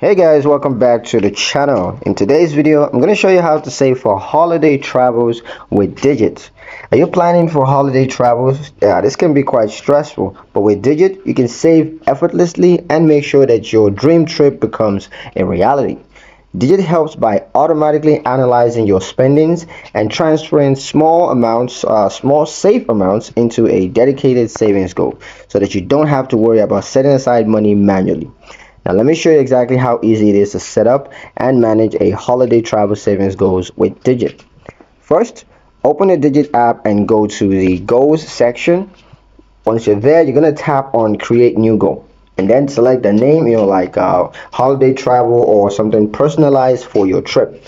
Hey guys, welcome back to the channel. In today's video, I'm going to show you how to save for holiday travels with Digit. Are you planning for holiday travels? Yeah, this can be quite stressful, but with Digit, you can save effortlessly and make sure that your dream trip becomes a reality. Digit helps by automatically analyzing your spendings and transferring small safe amounts into a dedicated savings goal so that you don't have to worry about setting aside money manually. Now let me show you exactly how easy it is to set up and manage a holiday travel savings goals with Digit. First, open the Digit app and go to the goals section. Once you're there, you're going to tap on create new goal and then select the name, like holiday travel or something personalized for your trip.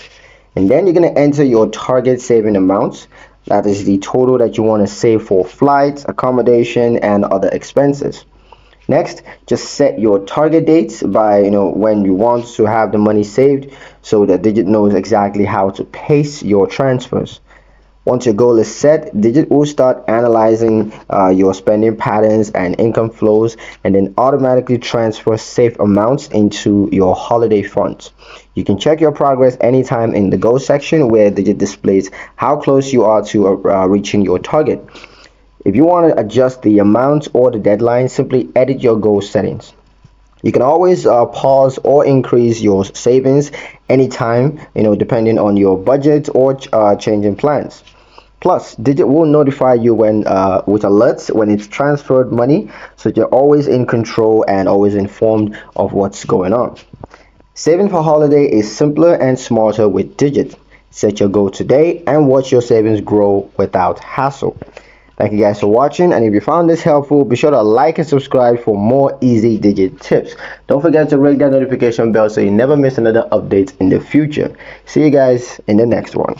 And then you're going to enter your target saving amounts. That is the total that you want to save for flights, accommodation, and other expenses. Next, just set your target dates by when you want to have the money saved so that Digit knows exactly how to pace your transfers. Once your goal is set, Digit will start analyzing your spending patterns and income flows and then automatically transfer safe amounts into your holiday funds. You can check your progress anytime in the goal section where Digit displays how close you are to reaching your target. If you want to adjust the amount or the deadline, simply edit your goal settings. You can always pause or increase your savings anytime, depending on your budget or changing plans. Plus, Digit will notify you with alerts when it's transferred money, so you're always in control and always informed of what's going on. Saving for holiday is simpler and smarter with Digit. Set your goal today and watch your savings grow without hassle. Thank you guys for watching, and if you found this helpful, be sure to like and subscribe for more easy Digit tips. Don't forget to ring that notification bell so you never miss another update in the future. See you guys in the next one.